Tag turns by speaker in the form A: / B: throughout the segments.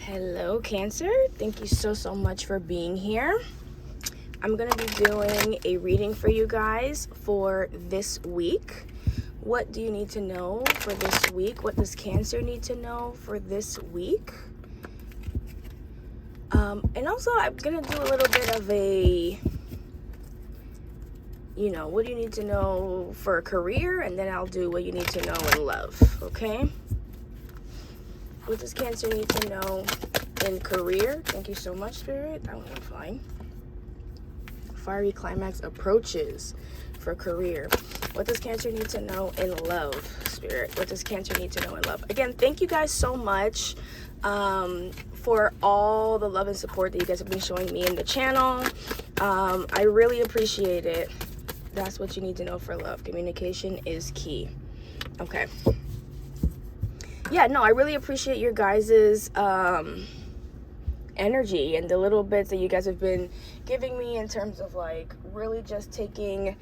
A: Hello, Cancer. Thank you so much for being here. I'm going to be doing a reading for you guys for this week. What do you need to know for this week? What does Cancer need to know for this week? And also, I'm going to do a little bit of a, what do you need to know for a career? And then I'll do what you need to know in love, okay? What does Cancer need to know in career? Thank you so much, Spirit. That went fine. Fiery climax approaches for career. What does Cancer need to know in love, Spirit? What does Cancer need to know in love? Again, thank you guys so much for all the love and support that you guys have been showing me in the channel. I really appreciate it. That's what you need to know for love. Communication is key. Okay. Yeah, no, I really appreciate your guys's energy and the little bits that you guys have been giving me in terms of like really just taking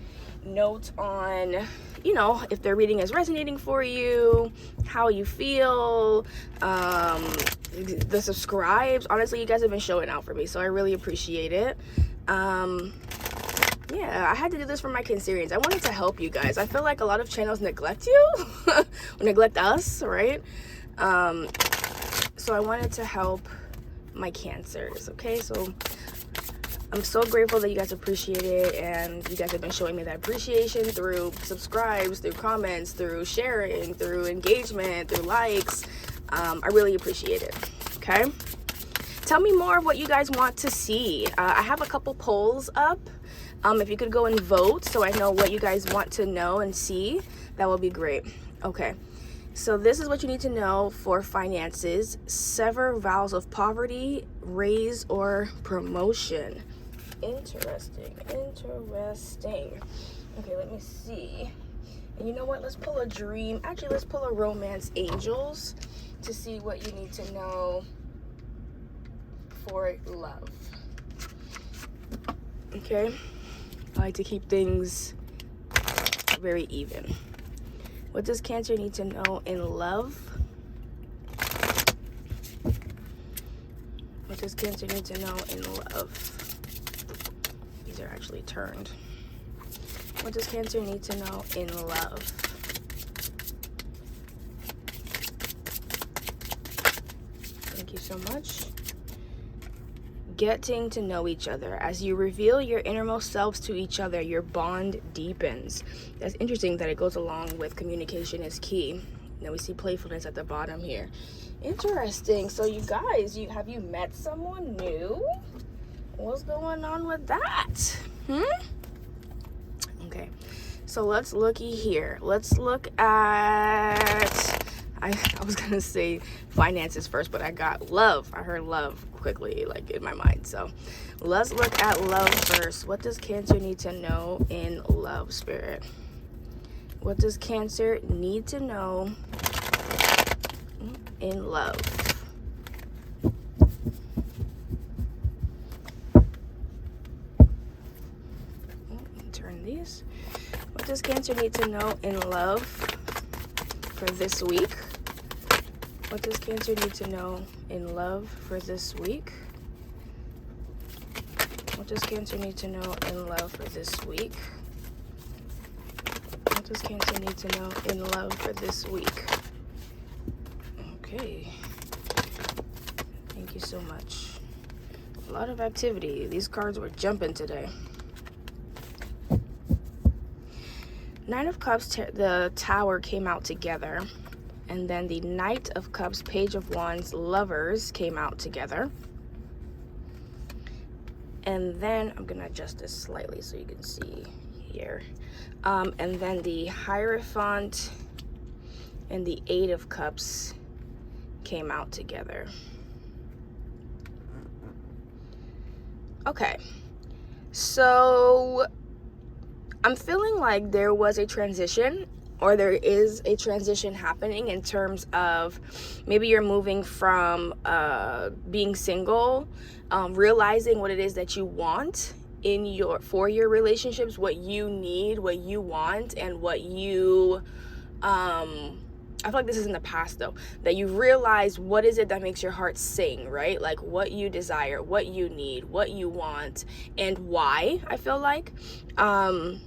A: notes on, if their reading is resonating for you, how you feel, the subscribes. Honestly, you guys have been showing out for me, so I really appreciate it. Yeah, I had to do this for my Cancerians. I wanted to help you guys. I feel like a lot of channels neglect you, neglect us, right? So I wanted to help my Cancers, okay? So I'm so grateful that you guys appreciate it, and you guys have been showing me that appreciation through subscribes, through comments, through sharing, through engagement, through likes. I really appreciate it, okay? Tell me more of what you guys want to see. I have a couple polls up. If you could go and vote so I know what you guys want to know and see, that would be great. Okay, so this is what you need to know for finances. Sever vows of poverty, raise or promotion. Interesting. Okay, let me see. And you know what? Let's pull a dream. Actually, let's pull a romance angels to see what you need to know for love. Okay. I like to keep things very even. What does Cancer need to know in love? What does Cancer need to know in love? These are actually turned. What does Cancer need to know in love? Thank you so much. Getting to know each other. As you reveal your innermost selves to each other, your bond deepens. That's interesting that it goes along with communication is key. Now we see playfulness at the bottom here. Interesting. So you guys, have you met someone new? What's going on with that? Okay. So let's looky here. Let's look at I was gonna say finances first, but I got love. I heard love quickly, like in my mind. So let's look at love first. What does Cancer need to know in love, Spirit? What does Cancer need to know in love? Turn these. What does Cancer need to know in love for this week? What does Cancer need to know in love for this week? What does Cancer need to know in love for this week? What does Cancer need to know in love for this week? Okay. Thank you so much. A lot of activity. These cards were jumping today. Nine of Cups, the Tower came out together. And then the Knight of Cups, Page of Wands, Lovers came out together. And then, I'm going to adjust this slightly so you can see here. And then the Hierophant and the Eight of Cups came out together. Okay. So, I'm feeling like there was a transition, or there is a transition happening in terms of maybe you're moving from being single, realizing what it is that you want for your relationships, what you need, what you want, and what you I feel like this is in the past though, that you realize what is it that makes your heart sing, right? Like what you desire, what you need, what you want, and why, I feel like. And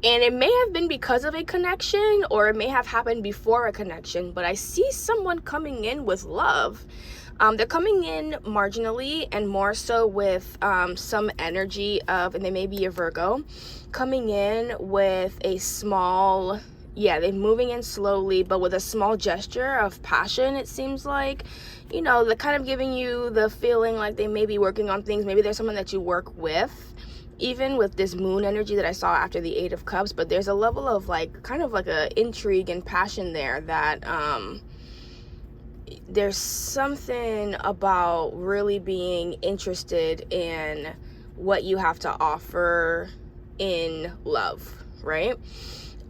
A: it may have been because of a connection, or it may have happened before a connection, but I see someone coming in with love. They're coming in marginally and more so with some energy of, and they may be a Virgo, coming in with a small, yeah, they're moving in slowly, but with a small gesture of passion, it seems like. You know, they're kind of giving you the feeling like they may be working on things. Maybe there's someone that you work with, even with this moon energy that I saw after the 8 of Cups. But there's a level of like, kind of like a intrigue and passion there that, there's something about really being interested in what you have to offer in love, right?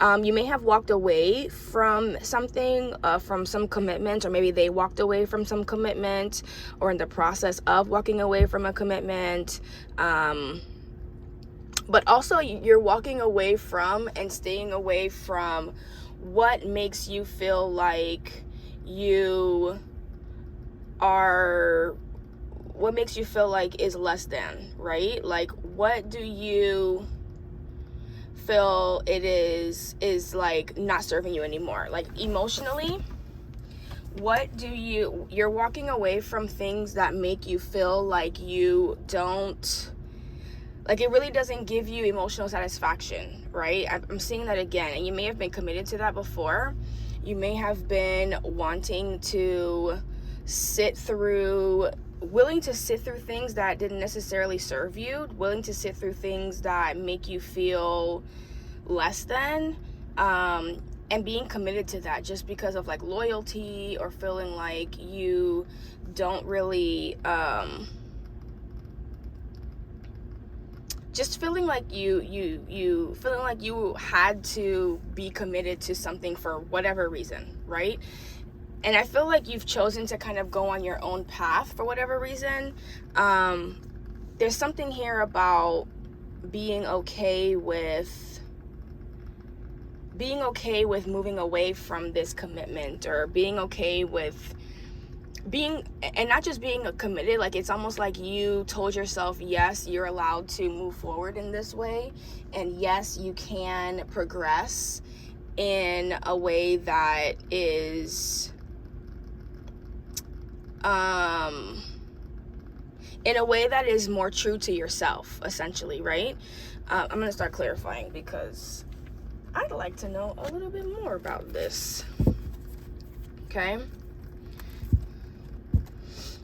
A: You may have walked away from something, from some commitment, or maybe they walked away from some commitment, or in the process of walking away from a commitment. But also you're walking away from and staying away from what makes you feel like you are, what makes you feel like is less than, right? Like, what do you feel it is like not serving you anymore? Like emotionally, what do you're walking away from things that make you feel like you don't, like it really doesn't give you emotional satisfaction, right? I'm seeing that again, and you may have been committed to that before. You may have been wanting to willing to sit through things that didn't necessarily serve you, willing to sit through things that make you feel less than, and being committed to that just because of like loyalty, or feeling like you don't really, just feeling like you feeling like you had to be committed to something for whatever reason, right? And I feel like you've chosen to kind of go on your own path for whatever reason. There's something here about being okay with moving away from this commitment, or being okay with being, and not just being committed, like it's almost like you told yourself, yes, you're allowed to move forward in this way, and yes, you can progress in a way that is more true to yourself, essentially, right? I'm gonna start clarifying because I'd like to know a little bit more about this. Okay,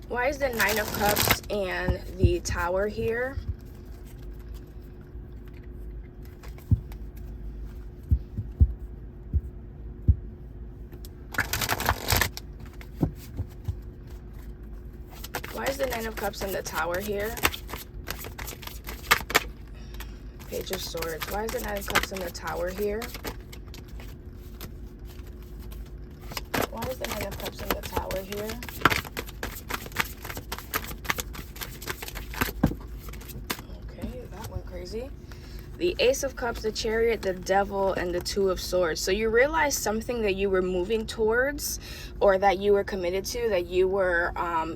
A: why is the 9 of Cups and the Tower here? Why is the 9 of Cups and the Tower here? Page of Swords. Why is the 9 of Cups and the Tower here? Why is the 9 of Cups and the Tower here? Okay, that went crazy. The Ace of Cups, the Chariot, the Devil, and the 2 of Swords. So you realize something that you were moving towards, or that you were committed to, that you were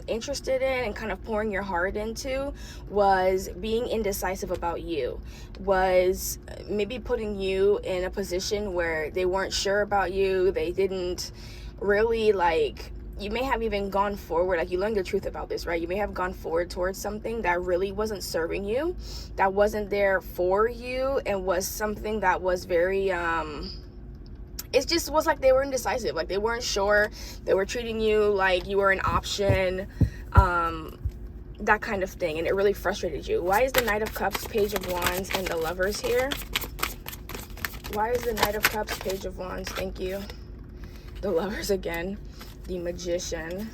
A: interested in and kind of pouring your heart into, was being indecisive about you, was maybe putting you in a position where they weren't sure about you. They didn't really, like, you may have even gone forward, like you learned the truth about this, right? You may have gone forward towards something that really wasn't serving you, that wasn't there for you, and was something that was very, it just was like they were indecisive, like they weren't sure, they were treating you like you were an option, that kind of thing, and it really frustrated you. Why is the Knight of Cups, Page of Wands, and the Lovers here? Why is the Knight of Cups, Page of Wands, thank you, the Lovers again, the Magician.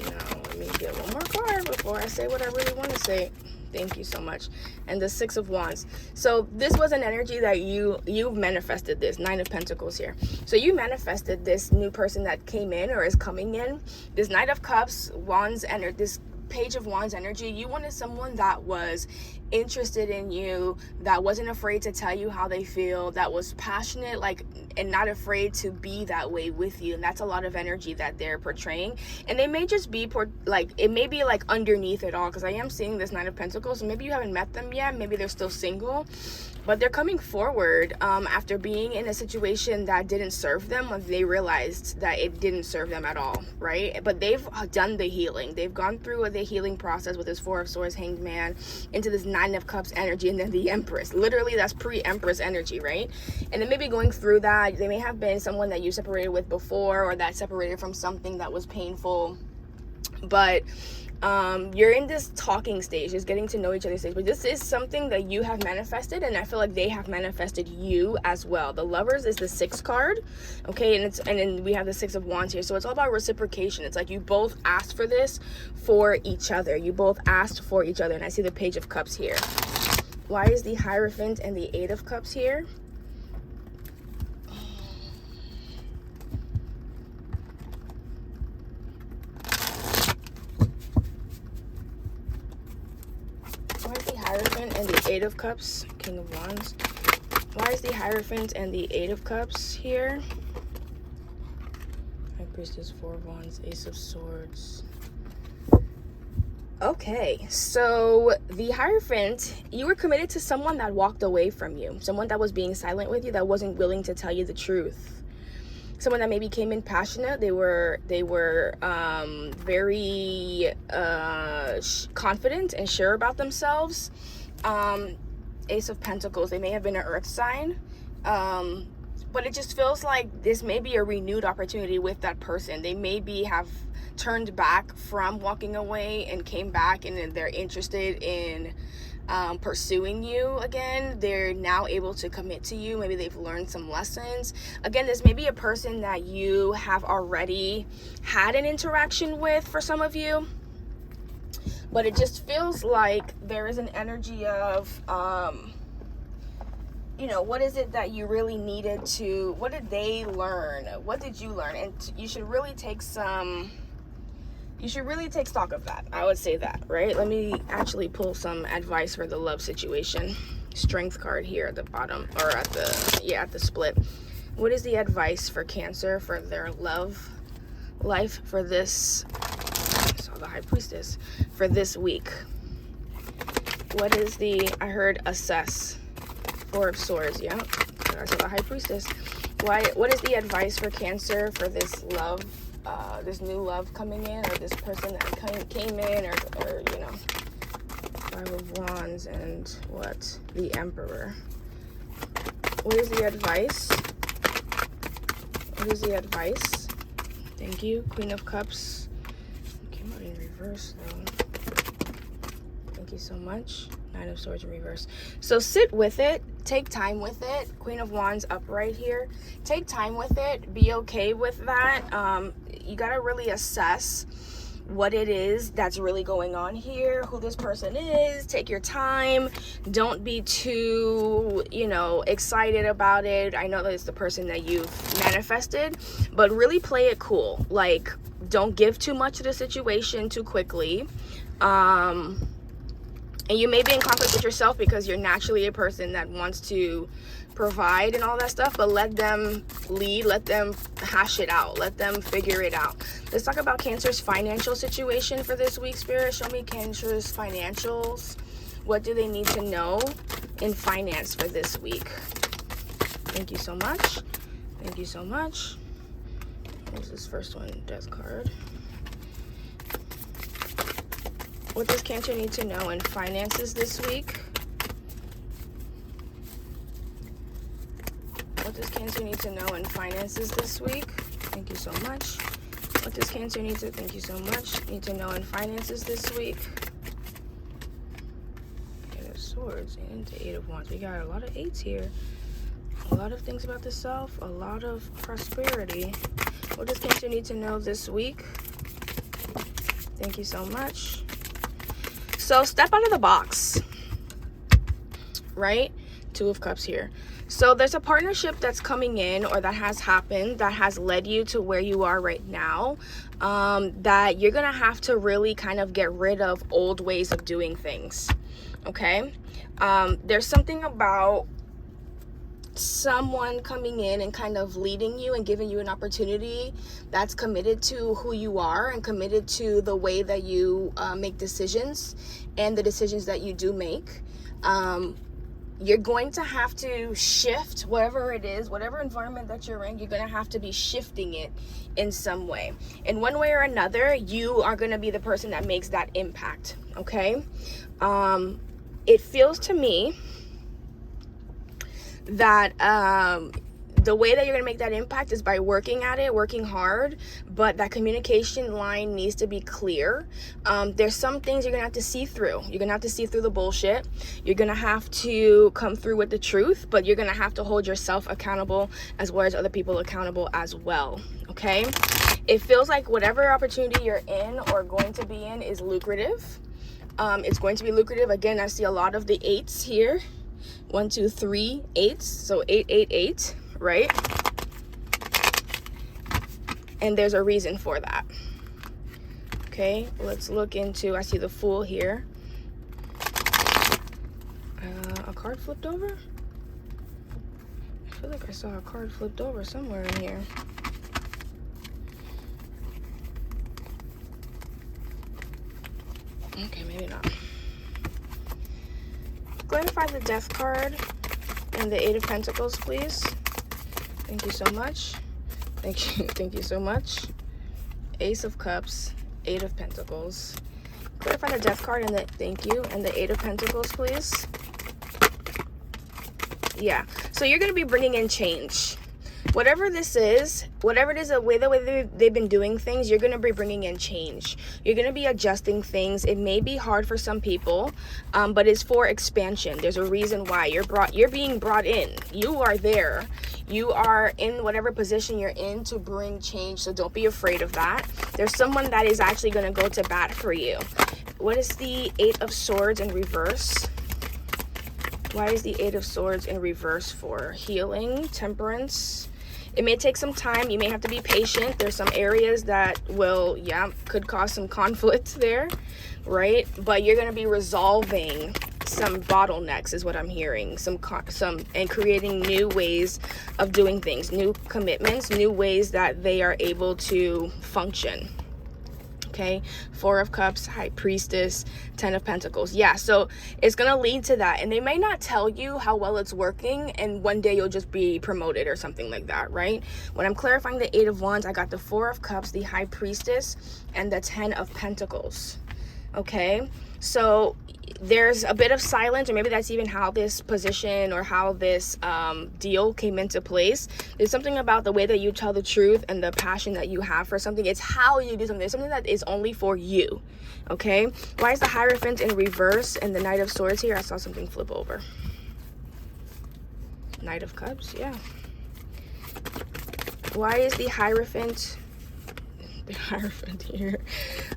A: Now let me get one more card before I say what I really want to say. Thank you so much. And the 6 of Wands. So this was an energy that you've manifested this. 9 of Pentacles here. So you manifested this new person that came in or is coming in. This Knight of Cups, Wands, and this Page of Wands energy. You wanted someone that was interested in you, that wasn't afraid to tell you how they feel, that was passionate, like, and not afraid to be that way with you. And that's a lot of energy that they're portraying. And they may just be like, it may be like underneath it all, because I am seeing this Nine of Pentacles. So maybe you haven't met them yet, maybe they're still single, but they're coming forward after being in a situation that didn't serve them, when they realized that it didn't serve them at all, right? But they've done the healing. They've gone through the healing process with this Four of Swords, Hanged Man, into this Nine of Cups energy, and then the Empress. Literally, that's pre-Empress energy, right? And then maybe going through that, they may have been someone that you separated with before, or that separated from something that was painful. But you're in this talking stage, just getting to know each other stage, but this is something that you have manifested, and I feel like they have manifested you as well. The Lovers is the 6th card, okay, and then we have the 6 of Wands here, so it's all about reciprocation. It's like you both asked for this for each other. You both asked for each other. And I see the Page of Cups here. Why is the Hierophant and the 8 of Cups here? Hierophant and the 8 of Cups, King of Wands. Why is the Hierophant and the 8 of Cups here? High Priestess, 4 of Wands, Ace of Swords. Okay, so the Hierophant, you were committed to someone that walked away from you, someone that was being silent with you, that wasn't willing to tell you the truth. Someone that maybe came in passionate. They were very confident and sure about themselves. Ace of Pentacles. They may have been an earth sign, but it just feels like this may be a renewed opportunity with that person. They maybe have turned back from walking away and came back, and they're interested in pursuing you again. They're now able to commit to you. Maybe they've learned some lessons. Again, this may be a person that you have already had an interaction with for some of you, but it just feels like there is an energy of you know, what is it that you really needed to, what did they learn, what did you learn? And you should really take stock of that. I would say that, right? Let me actually pull some advice for the love situation. Strength card here at the bottom, or at the split. What is the advice for Cancer for their love life for this? I saw the High Priestess for this week. What is I heard assess. 4 of Swords, yeah. I saw the High Priestess. What is the advice for Cancer for this love? This new love coming in, or this person that came in, or you know, 5 of Wands and what? The Emperor. What is the advice? What is the advice? Thank you. Queen of Cups. Came out in reverse though. Thank you so much. 9 of Swords in reverse. So sit with it. Take time with it. Queen of Wands upright here. Take time with it. Be okay with that. You got to really assess what it is that's really going on here, who this person is. Take your time. Don't be too, you know, excited about it. I know that it's the person that you've manifested, but really play it cool. Like, don't give too much to the situation too quickly. And you may be in conflict with yourself because you're naturally a person that wants to provide and all that stuff, but let them lead, let them hash it out, let them figure it out. Let's talk about Cancer's financial situation for this week, Spirit. Show me Cancer's financials. What do they need to know in finance for this week? Thank you so much. Thank you so much. What is this first one? Death card. What does Cancer need to know in finances this week? What does Cancer need to know in finances this week? Thank you so much. What does Cancer need to know in finances this week? 8 of Swords into 8 of Wands. We got a lot of 8s here. A lot of things about the self. A lot of prosperity. What does Cancer need to know this week? Thank you so much. So step out of the box, right? 2 of Cups here. So there's a partnership that's coming in, or that has happened, that has led you to where you are right now, that you're going to have to really kind of get rid of old ways of doing things. okay? There's something about someone coming in and kind of leading you and giving you an opportunity that's committed to who you are and committed to the way that you make decisions and the decisions that you do make. You're going to have to shift whatever it is, whatever environment that you're in, you're going to have to be shifting it in some way. In one way or another, you are going to be the person that makes that impact, okay? It feels to me that the way that you're going to make that impact is by working at it, working hard, but that communication line needs to be clear. There's some things you're going to have to see through. You're going to have to see through the bullshit. You're going to have to come through with the truth, but you're going to have to hold yourself accountable as well as other people accountable as well, okay? It feels like whatever opportunity you're in or going to be in is lucrative. It's going to be lucrative. Again, I see a lot of the 8s here. 1, 2, 3, 8s. So 888, right? And there's a reason for that. Okay, let's look into, I see the Fool here. A card flipped over? I feel like I saw a card flipped over somewhere in here. Okay, maybe not. Clarify the Death card and the 8 of Pentacles, please. Thank you so much. Thank you so much. Ace of Cups, 8 of Pentacles. Clarify the Death card and the, thank you, and the 8 of Pentacles, please. Yeah, so you're going to be bringing in change. Whatever this is, whatever it is, the way they've been doing things, you're going to be bringing in change. You're going to be adjusting things. It may be hard for some people, but it's for expansion. There's a reason why you're being brought in. You are there. You are in whatever position you're in to bring change, so don't be afraid of that. There's someone that is actually going to go to bat for you. What is the 8 of Swords in reverse? Why is the 8 of Swords in reverse for? Healing, temperance. It may take some time. You may have to be patient. There's some areas that will, could cause some conflict there, right? But you're going to be resolving some bottlenecks is what I'm hearing. And creating new ways of doing things, new commitments, new ways that they are able to function. Okay, 4 of Cups, High Priestess, 10 of Pentacles. Yeah, so it's going to lead to that. And they may not tell you how well it's working, and one day you'll just be promoted or something like that, right? When I'm clarifying the 8 of Wands, I got the 4 of Cups, the High Priestess, and the 10 of Pentacles. Okay, so there's a bit of silence, or maybe that's even how this position or how this deal came into place. There's something about the way that you tell the truth and the passion that you have for something. It's how you do something. There's something that is only for you, okay? Why is the Hierophant in reverse and the Knight of Swords here? I saw something flip over. Knight of Cups, yeah. Why is the Hierophant here,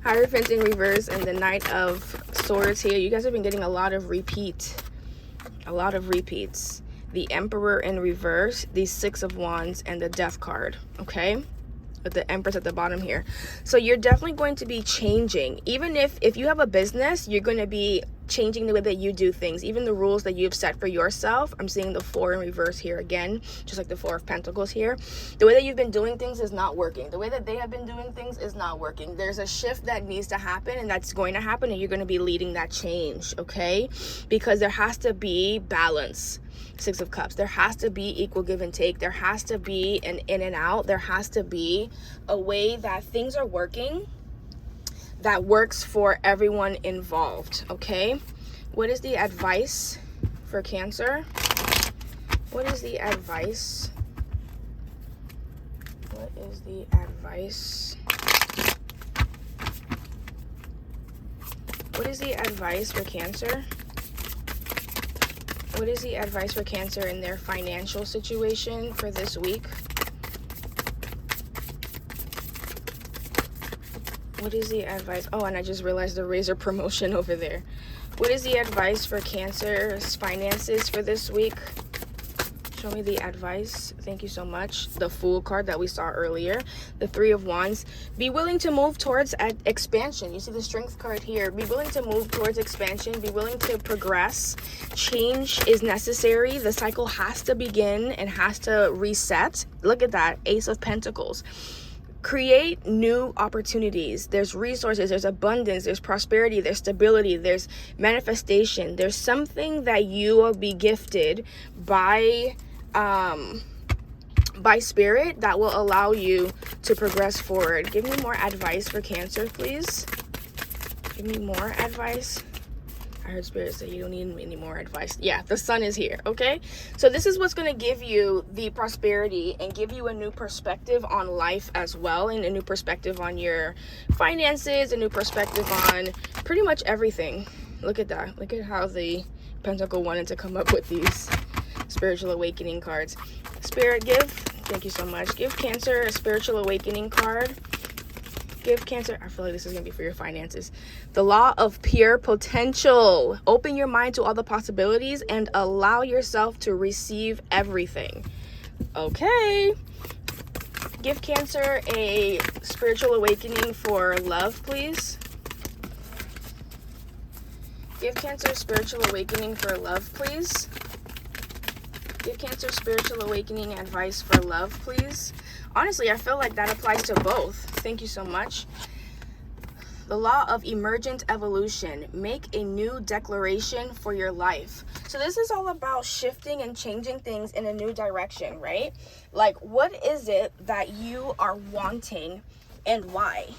A: Hierophant in reverse and the Knight of Swords here? You guys have been getting a lot of repeats. The Emperor in reverse, the 6 of Wands, and the Death card, okay, with the Empress at the bottom here. So you're definitely going to be changing. Even if you have a business, you're going to be changing the way that you do things, even the rules that you've set for yourself. I'm seeing the 4 in reverse here again, just like the 4 of Pentacles here. The way that you've been doing things is not working. The way that they have been doing things is not working. There's a shift that needs to happen, and that's going to happen, and you're going to be leading that change, okay? Because there has to be balance. 6 of Cups. There has to be equal give and take. There has to be an in and out. There has to be a way that things are working that works for everyone involved, okay? What is the advice for Cancer? What is the advice? What is the advice? What is the advice for Cancer? What is the advice for Cancer in their financial situation for this week? What is the advice? Oh, and I just realized the razor promotion over there. What is the advice for Cancer's finances for this week? show me the advice. Thank you so much. The Fool card that we saw earlier. The Three of Wands. Be willing to move towards expansion. You see the Strength card here. Be willing to move towards expansion. Be willing to progress. Change is necessary. The cycle has to begin and has to reset. Look at that. Ace of Pentacles. Create new opportunities. There's resources, there's abundance, there's prosperity, there's stability, there's manifestation. There's something that you will be gifted by spirit that will allow you to progress forward. Give me more advice for Cancer, please. Give me more advice. I heard Spirit say you don't need any more advice. Yeah, the Sun is here, okay? So this is what's going to give you the prosperity and give you a new perspective on life as well, and a new perspective on your finances, a new perspective on pretty much everything. Look at that. Look at how the Pentacle wanted to come up with these spiritual awakening cards. Spirit, thank you so much. Give Cancer a spiritual awakening card. Give Cancer, I feel like this is going to be for your finances. The Law of Pure Potential. Open your mind to all the possibilities and allow yourself to receive everything. Okay. Give Cancer a spiritual awakening for love, please. Give Cancer a spiritual awakening for love, please. Give Cancer spiritual awakening advice for love, please. Honestly, I feel like that applies to both. Thank you so much. The Law of Emergent Evolution. Make a new declaration for your life. So this is all about shifting and changing things in a new direction, right? Like, what is it that you are wanting and why?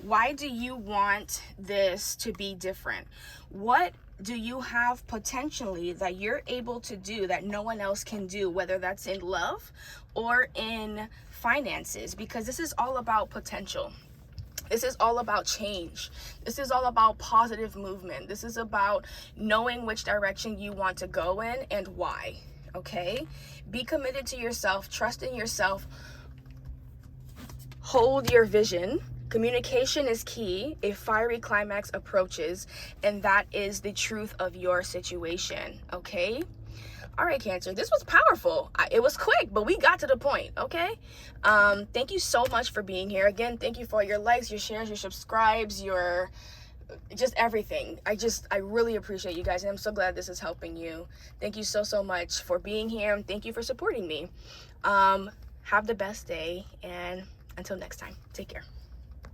A: Why do you want this to be different? What do you have potentially that you're able to do that no one else can do, whether that's in love or in finances? Because this is all about potential. This is all about change. This is all about positive movement. This is about knowing which direction you want to go in and why, okay? Be committed to yourself, trust in yourself, hold your vision. Communication is key. A fiery climax approaches, and that is the truth of your situation, okay? All right, Cancer, this was powerful. It was quick, but we got to the point, okay? Thank you so much for being here. Again, thank you for your likes, your shares, your subscribes, your just everything. I really appreciate you guys, and I'm so glad this is helping you. Thank you so much for being here, and thank you for supporting me. Have the best day, and until next time, take care.